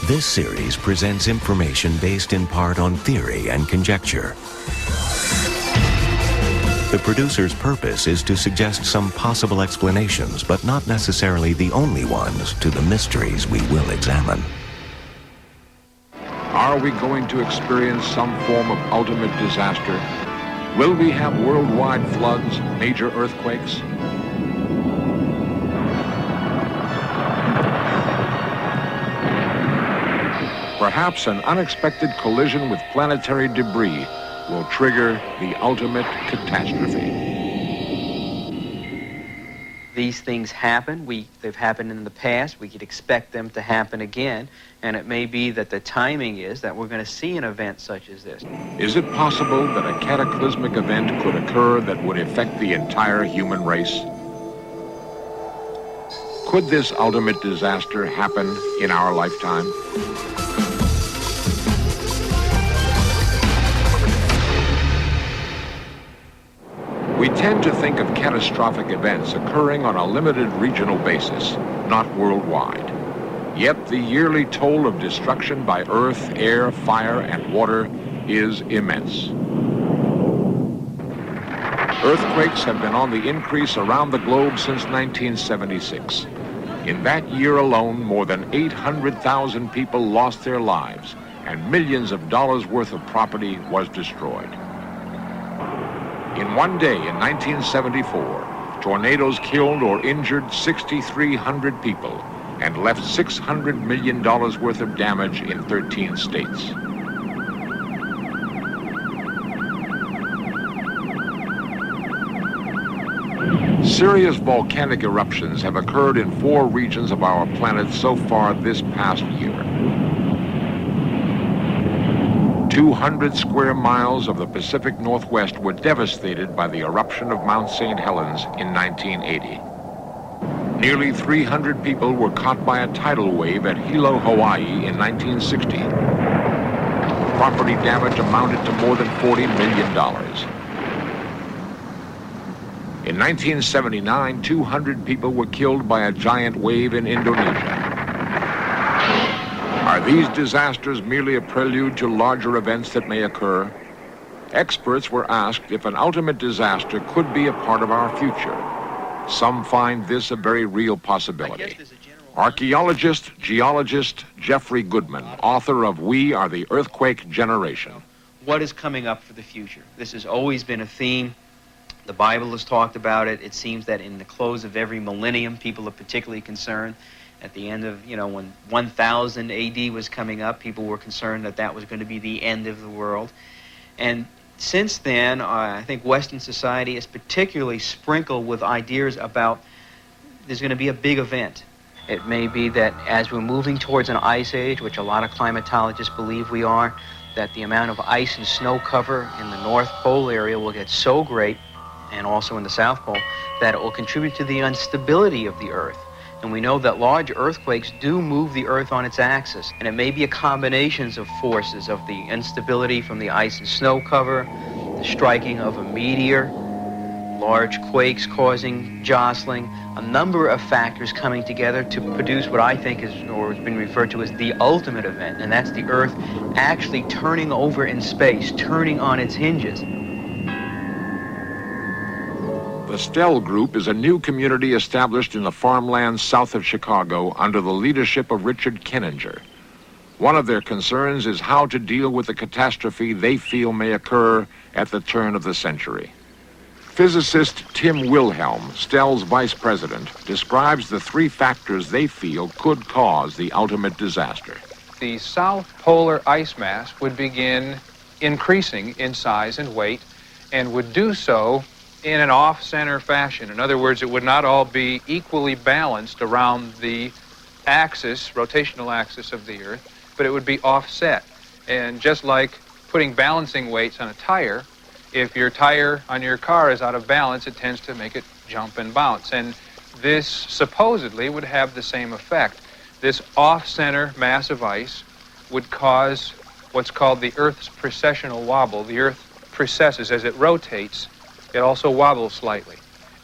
This series presents information based in part on theory and conjecture. The producer's purpose is to suggest some possible explanations, but not necessarily the only ones, to the mysteries we will examine. Are we going to experience some form of ultimate disaster? Will we have worldwide floods, major earthquakes? Perhaps an unexpected collision with planetary debris will trigger the ultimate catastrophe. These things happen. They've happened in the past. We could expect them to happen again. And it may be that the timing is that we're going to see an event such as this. Is it possible that a cataclysmic event could occur that would affect the entire human race? Could this ultimate disaster happen in our lifetime? We tend to think of catastrophic events occurring on a limited regional basis, not worldwide. Yet the yearly toll of destruction by earth, air, fire, and water is immense. Earthquakes have been on the increase around the globe since 1976. In that year alone, more than 800,000 people lost their lives, and millions of dollars worth of property was destroyed. In one day in 1974, tornadoes killed or injured 6,300 people and left $600 million worth of damage in 13 states. Serious volcanic eruptions have occurred in 4 regions of our planet so far this past year. 200 square miles of the Pacific Northwest were devastated by the eruption of Mount St. Helens in 1980. Nearly 300 people were caught by a tidal wave at Hilo, Hawaii in 1960. Property damage amounted to more than $40 million. In 1979, 200 people were killed by a giant wave in Indonesia. Are these disasters merely a prelude to larger events that may occur? Experts were asked if an ultimate disaster could be a part of our future. Some find this a very real possibility. Archaeologist, geologist Jeffrey Goodman, author of We Are the Earthquake Generation. What is coming up for the future? This has always been a theme. The Bible has talked about it. It seems that in the close of every millennium, people are particularly concerned. At the end of, when 1000 AD was coming up, people were concerned that that was going to be the end of the world. And since then, I think Western society is particularly sprinkled with ideas about there's going to be a big event. It may be that as we're moving towards an ice age, which a lot of climatologists believe we are, that the amount of ice and snow cover in the North Pole area will get so great, and also in the South Pole, that it will contribute to the instability of the Earth. And we know that large earthquakes do move the Earth on its axis. And it may be a combination of forces of the instability from the ice and snow cover, the striking of a meteor, large quakes causing jostling, a number of factors coming together to produce what I think is, or has been referred to as the ultimate event. And that's the Earth actually turning over in space, turning on its hinges. The Stell Group is a new community established in the farmlands south of Chicago under the leadership of Richard Kenninger. One of their concerns is how to deal with the catastrophe they feel may occur at the turn of the century. Physicist Tim Wilhelm, Stell's vice president, describes the 3 factors they feel could cause the ultimate disaster. The south polar ice mass would begin increasing in size and weight and would do so in an off-center fashion. In other words, it would not all be equally balanced around the axis, rotational axis of the Earth, but it would be offset. And just like putting balancing weights on a tire, if your tire on your car is out of balance, it tends to make it jump and bounce. And this supposedly would have the same effect. This off-center mass of ice would cause what's called the Earth's precessional wobble. The Earth precesses as it rotates. It also wobbles slightly.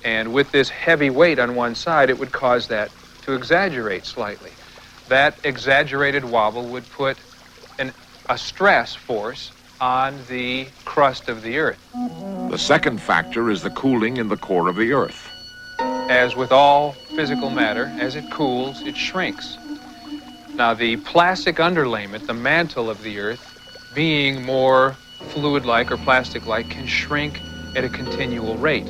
And with this heavy weight on one side, it would cause that to exaggerate slightly. that exaggerated wobble would put a stress force on the crust of the Earth. The second factor is the cooling in the core of the Earth. As with all physical matter, as it cools, it shrinks. Now, the plastic underlayment, the mantle of the Earth, being more fluid-like or plastic-like, can shrink at a continual rate.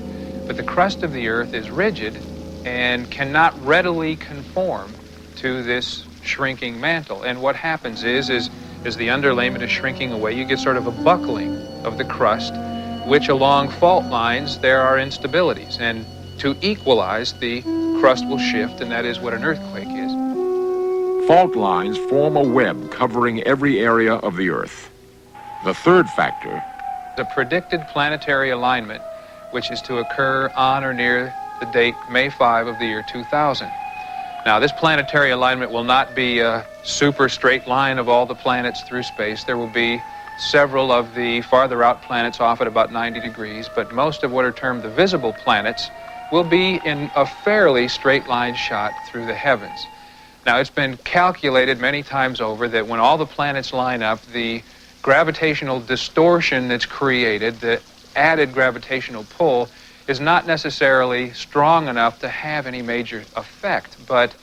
But the crust of the Earth is rigid and cannot readily conform to this shrinking mantle. And what happens is as the underlayment is shrinking away, you get sort of a buckling of the crust, which along fault lines there are instabilities. And to equalize, the crust will shift, and that is what an earthquake is. Fault lines form a web covering every area of the Earth. The third factor, The predicted planetary alignment, which is to occur on or near the date May 5 of the year 2000. Now, this planetary alignment will not be a super straight line of all the planets through space. There will be several of the farther out planets off at about 90 degrees, but most of what are termed the visible planets will be in a fairly straight line shot through the heavens. Now, it's been calculated many times over that when all the planets line up, the gravitational distortion that's created, the added gravitational pull, is not necessarily strong enough to have any major effect. But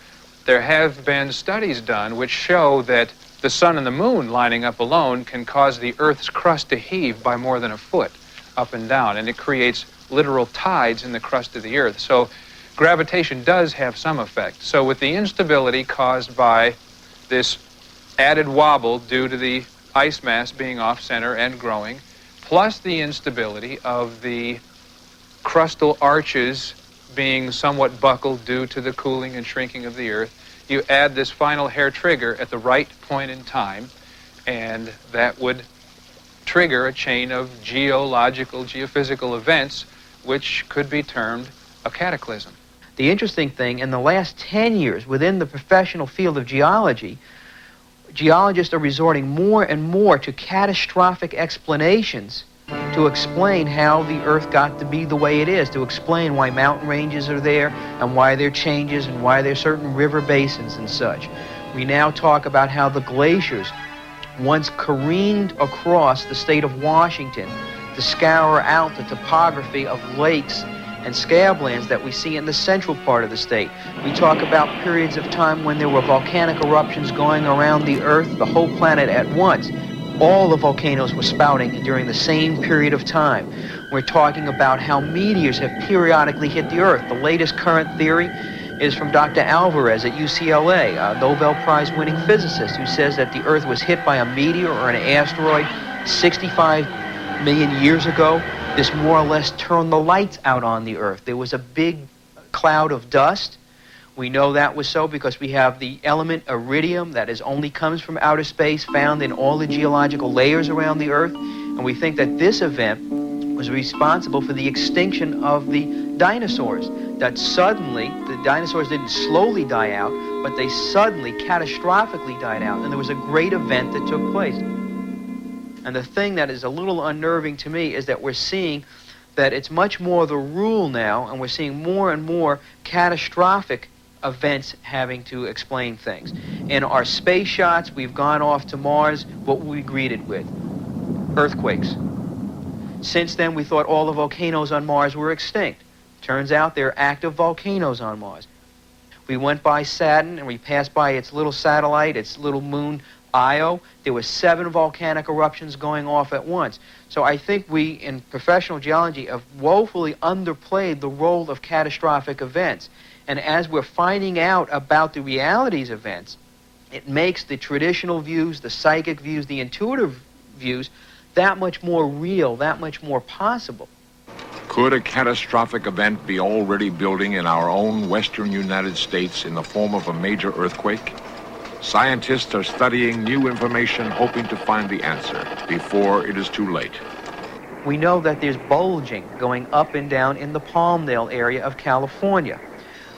there have been studies done which show that the sun and the moon lining up alone can cause the Earth's crust to heave by more than a foot up and down, and it creates literal tides in the crust of the Earth. So gravitation does have some effect. So with the instability caused by this added wobble due to the ice mass being off-center and growing, plus the instability of the crustal arches being somewhat buckled due to the cooling and shrinking of the Earth, you add this final hair trigger at the right point in time, and that would trigger a chain of geological, geophysical events, which could be termed a cataclysm. The interesting thing, in the last 10 years, within the professional field of geology, geologists are resorting more and more to catastrophic explanations to explain how the Earth got to be the way it is, to explain why mountain ranges are there and why there are changes and why there are certain river basins and such. We now talk about how the glaciers once careened across the state of Washington to scour out the topography of lakes and scablands that we see in the central part of the state. We talk about periods of time when there were volcanic eruptions going around the Earth, the whole planet at once. All the volcanoes were spouting during the same period of time. We're talking about how meteors have periodically hit the Earth. The latest current theory is from Dr. Alvarez at UCLA, a Nobel Prize winning physicist, who says that the Earth was hit by a meteor or an asteroid 65 million years ago. This more or less turned the lights out on the Earth. There was a big cloud of dust. We know that was so because we have the element iridium that only comes from outer space, found in all the geological layers around the Earth. And we think that this event was responsible for the extinction of the dinosaurs. That suddenly, the dinosaurs didn't slowly die out, but they suddenly, catastrophically died out. And there was a great event that took place. And the thing that is a little unnerving to me is that we're seeing that it's much more the rule now, and we're seeing more and more catastrophic events having to explain things. In our space shots, we've gone off to Mars. What were we greeted with? Earthquakes. Since then, we thought all the volcanoes on Mars were extinct. Turns out there are active volcanoes on Mars. We went by Saturn, and we passed by its little satellite, its little moon, Io. There were 7 volcanic eruptions going off at once. So I think we, in professional geology, have woefully underplayed the role of catastrophic events. And as we're finding out about the realities events, it makes the traditional views, the psychic views, the intuitive views, that much more real, that much more possible. could a catastrophic event be already building in our own western United States in the form of a major earthquake? Scientists are studying new information, hoping to find the answer before it is too late. We know that there's bulging going up and down in the Palmdale area of California.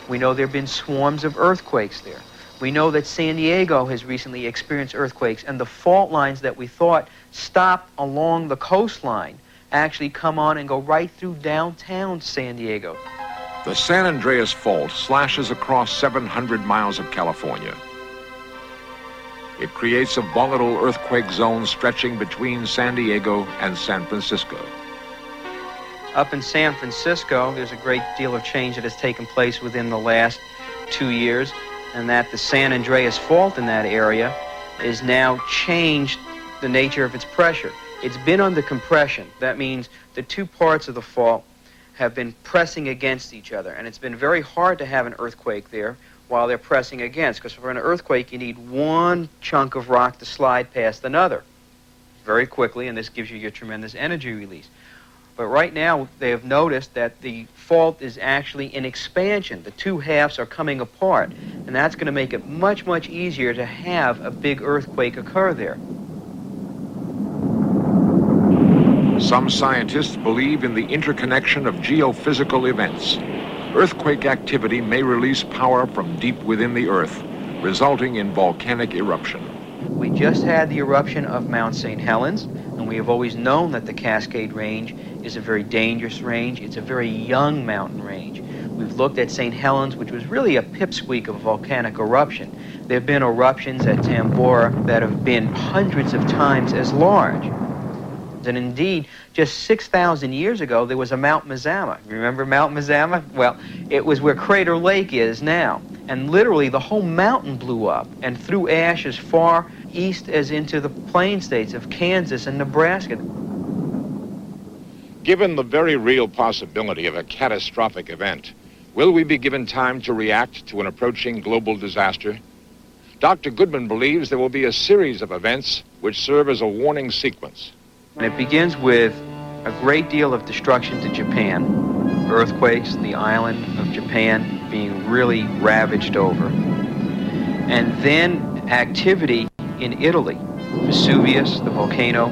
We know there have been swarms of earthquakes there. We know that San Diego has recently experienced earthquakes, and the fault lines that we thought stopped along the coastline actually come on and go right through downtown San Diego. The San Andreas Fault slashes across 700 miles of California. It creates a volatile earthquake zone stretching between San Diego and San Francisco. Up in San Francisco, there's a great deal of change that has taken place within the last 2 years, and that the San Andreas Fault in that area is now changed the nature of its pressure. It's been under compression. That means the two parts of the fault have been pressing against each other, and it's been very hard to have an earthquake there while they're pressing against, because for an earthquake you need one chunk of rock to slide past another very quickly, and this gives you your tremendous energy release. But right now they have noticed that the fault is actually in expansion. The two halves are coming apart, and that's going to make it much, much easier to have a big earthquake occur there. Some scientists believe in the interconnection of geophysical events. Earthquake activity may release power from deep within the earth, resulting in volcanic eruption. We just had the eruption of Mount St. Helens, and we have always known that the Cascade Range is a very dangerous range. It's a very young mountain range. We've looked at St. Helens, which was really a pipsqueak of a volcanic eruption. There have been eruptions at Tambora that have been hundreds of times as large. And indeed, just 6,000 years ago, there was a Mount Mazama. Remember Mount Mazama? Well, it was where Crater Lake is now. And literally, the whole mountain blew up and threw ash as far east as into the plain states of Kansas and Nebraska. Given the very real possibility of a catastrophic event, will we be given time to react to an approaching global disaster? Dr. Goodman believes there will be a series of events which serve as a warning sequence. And it begins with a great deal of destruction to Japan, earthquakes, the island of Japan being really ravaged over. And then activity in Italy, Vesuvius, the volcano,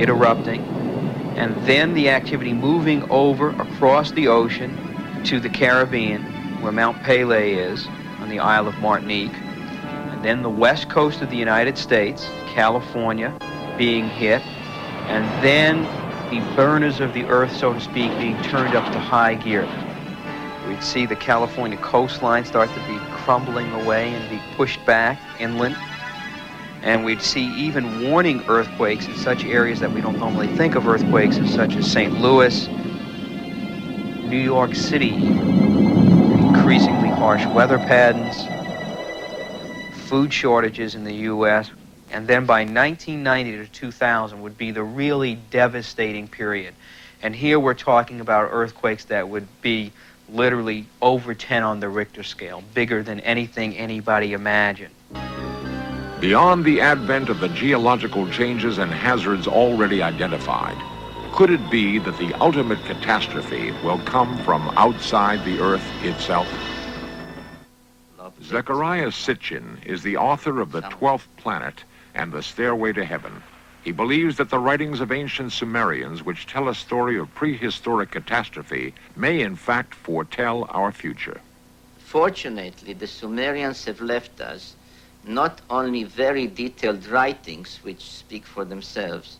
it erupting. And then the activity moving over across the ocean to the Caribbean, where Mount Pelée is, on the Isle of Martinique. And then the west coast of the United States, California, being hit. And then the burners of the earth, so to speak, being turned up to high gear. We'd see the California coastline start to be crumbling away and be pushed back inland. And we'd see even warning earthquakes in such areas that we don't normally think of earthquakes, such as St. Louis, New York City, increasingly harsh weather patterns, food shortages in the U.S., and then by 1990 to 2000 would be the really devastating period. And here we're talking about earthquakes that would be literally over 10 on the Richter scale, bigger than anything anybody imagined. Beyond the advent of the geological changes and hazards already identified, could it be that the ultimate catastrophe will come from outside the Earth itself? Zecharia Sitchin is the author of The 12th Planet and The Stairway to Heaven. He believes that the writings of ancient Sumerians, which tell a story of prehistoric catastrophe, may in fact foretell our future. Fortunately, the Sumerians have left us not only very detailed writings which speak for themselves,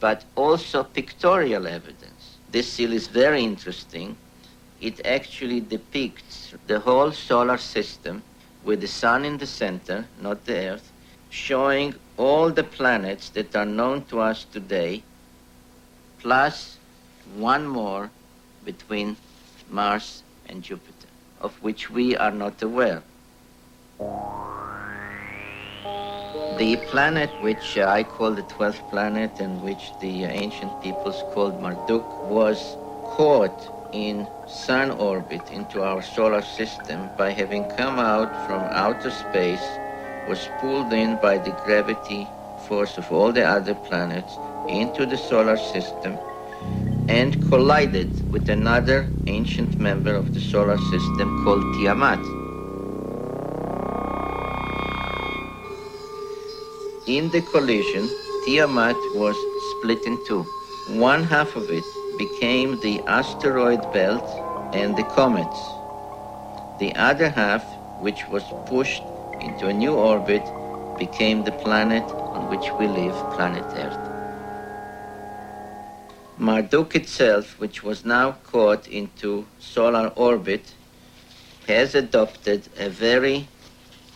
but also pictorial evidence. This seal is very interesting. It actually depicts the whole solar system with the sun in the center, not the Earth, showing all the planets that are known to us today, plus one more between Mars and Jupiter, of which we are not aware. The planet which I call the 12th planet and which the ancient peoples called Marduk was caught in sun orbit into our solar system by having come out from outer space, was pulled in by the gravity force of all the other planets into the solar system and collided with another ancient member of the solar system called Tiamat. In the collision, Tiamat was split in two. One half of it became the asteroid belt and the comets. The other half, which was pushed into a new orbit, became the planet on which we live, planet Earth. Marduk itself, which was now caught into solar orbit, has adopted a very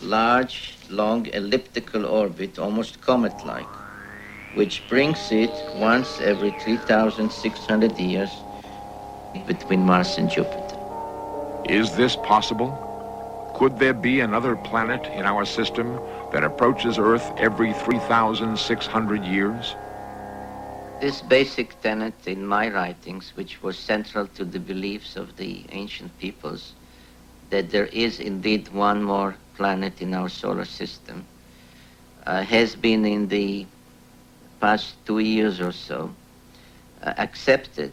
large, long elliptical orbit, almost comet-like, which brings it once every 3,600 years between Mars and Jupiter. Is this possible? Could there be another planet in our system that approaches Earth every 3,600 years? This basic tenet in my writings, which was central to the beliefs of the ancient peoples, that there is indeed one more planet in our solar system, has been in the past 2 years or so accepted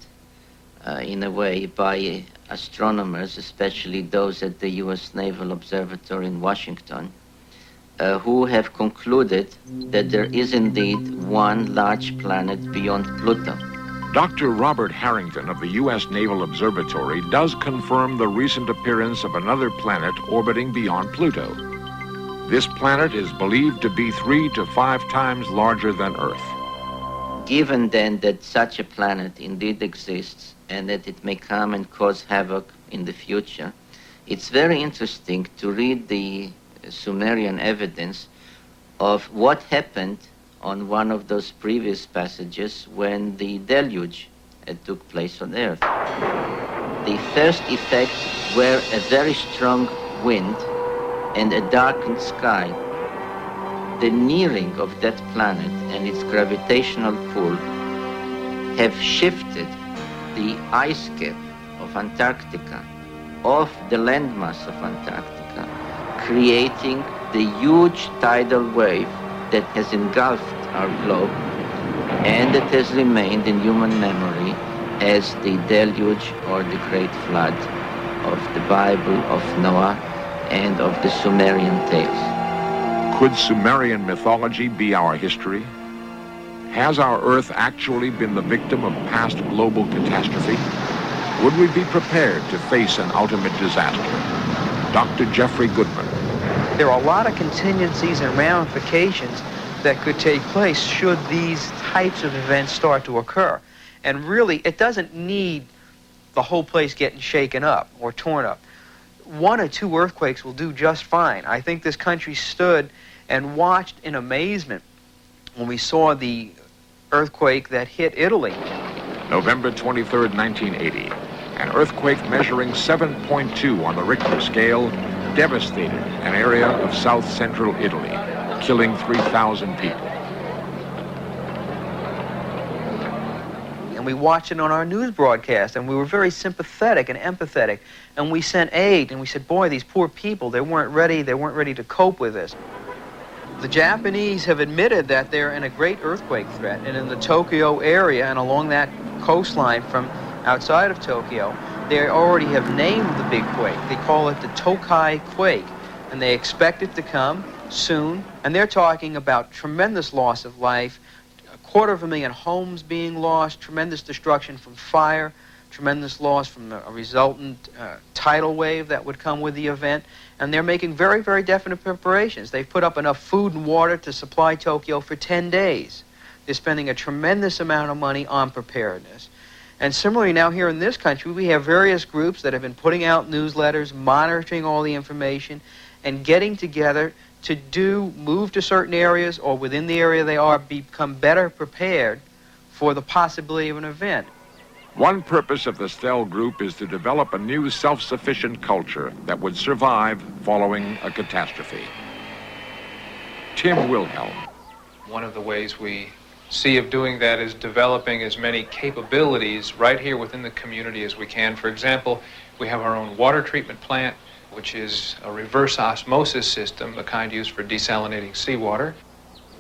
in a way by astronomers, especially those at the U.S. Naval Observatory in Washington, who have concluded that there is indeed one large planet beyond Pluto. Dr. Robert Harrington of the U.S. Naval Observatory does confirm the recent appearance of another planet orbiting beyond Pluto. This planet is believed to be 3 to 5 times larger than Earth. Given then that such a planet indeed exists and that it may come and cause havoc in the future, it's very interesting to read the Sumerian evidence of what happened on one of those previous passages when the deluge took place on Earth. The first effects were a very strong wind and a darkened sky. The nearing of that planet and its gravitational pull have shifted the ice cap of Antarctica off the landmass of Antarctica, creating the huge tidal wave that has engulfed our globe and that has remained in human memory as the deluge or the great flood of the Bible, of Noah, and of the Sumerian tales. Could Sumerian mythology be our history? Has our Earth actually been the victim of past global catastrophe? Would we be prepared to face an ultimate disaster? Dr. Jeffrey Goodman. There are a lot of contingencies and ramifications that could take place should these types of events start to occur. And really, it doesn't need the whole place getting shaken up or torn up. 1 or 2 earthquakes will do just fine. I think this country stood and watched in amazement when we saw the earthquake that hit Italy. November 23rd, 1980. An earthquake measuring 7.2 on the Richter scale devastated an area of south-central Italy, killing 3,000 people. And we watched it on our news broadcast, and we were very sympathetic and empathetic, and we sent aid, and we said, boy, these poor people, they weren't ready to cope with this. The Japanese have admitted that they're in a great earthquake threat, and in the Tokyo area and along that coastline from outside of Tokyo, they already have named the big quake. They call it the Tokai quake, and they expect it to come soon, and they're talking about tremendous loss of life, 250,000 homes being lost, tremendous destruction from fire, tremendous loss from a resultant tidal wave that would come with the event, and they're making very, very definite preparations. They've put up enough food and water to supply Tokyo for 10 days. They're spending a tremendous amount of money on preparedness. And similarly, now here in this country, we have various groups that have been putting out newsletters, monitoring all the information, and getting together to move to certain areas or within the area they are, become better prepared for the possibility of an event. One purpose of the STEL group is to develop a new self-sufficient culture that would survive following a catastrophe. Tim Wilhelm. One of the ways we see of doing that is developing as many capabilities right here within the community as we can. For example, we have our own water treatment plant, which is a reverse osmosis system, the kind used for desalinating seawater.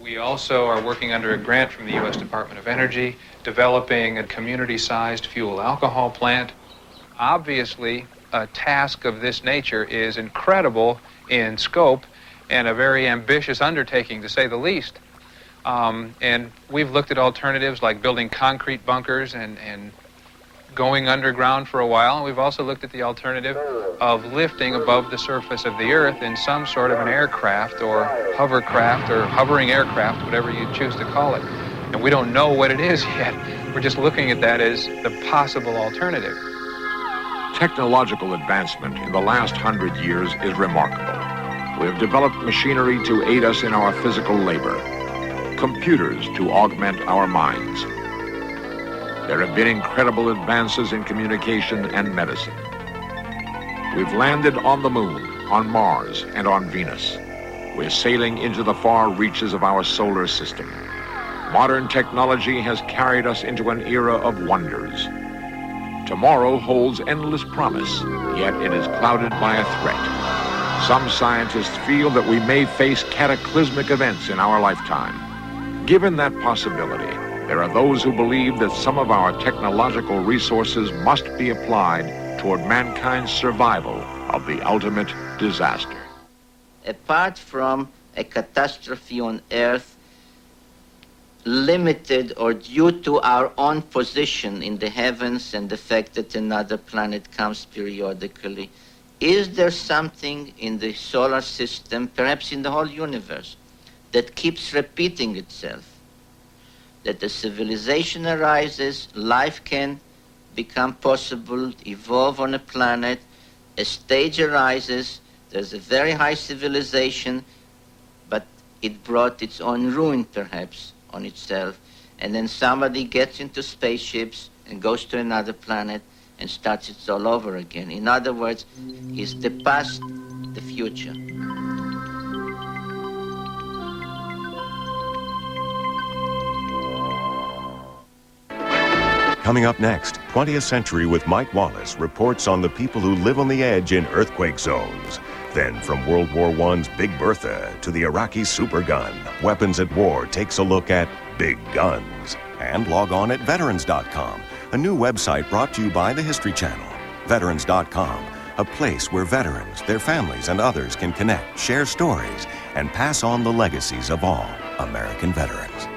We also are working under a grant from the U.S. Department of Energy, developing a community-sized fuel alcohol plant. Obviously, a task of this nature is incredible in scope and a very ambitious undertaking, to say the least. And we've looked at alternatives like building concrete bunkers and going underground for a while. And we've also looked at the alternative of lifting above the surface of the Earth in some sort of an aircraft or hovercraft or hovering aircraft, whatever you choose to call it. And we don't know what it is yet. We're just looking at that as the possible alternative. Technological advancement in the last 100 years is remarkable. We have developed machinery to aid us in our physical labor, computers to augment our minds. There have been incredible advances in communication and medicine. We've landed on the moon, on Mars, and on Venus. We're sailing into the far reaches of our solar system. Modern technology has carried us into an era of wonders. Tomorrow holds endless promise, yet it is clouded by a threat. Some scientists feel that we may face cataclysmic events in our lifetime. Given that possibility, there are those who believe that some of our technological resources must be applied toward mankind's survival of the ultimate disaster. Apart from a catastrophe on Earth, limited or due to our own position in the heavens and the fact that another planet comes periodically, is there something in the solar system, perhaps in the whole universe, that keeps repeating itself? That a civilization arises, life can become possible, evolve on a planet, a stage arises, there's a very high civilization, but it brought its own ruin, perhaps, on itself, and then somebody gets into spaceships and goes to another planet and starts it all over again. In other words, is the past the future? Coming up next, 20th Century with Mike Wallace reports on the people who live on the edge in earthquake zones. Then from World War I's Big Bertha to the Iraqi supergun, Weapons at War takes a look at big guns. And log on at veterans.com, a new website brought to you by the History Channel. Veterans.com, a place where veterans, their families, and others can connect, share stories, and pass on the legacies of all American veterans.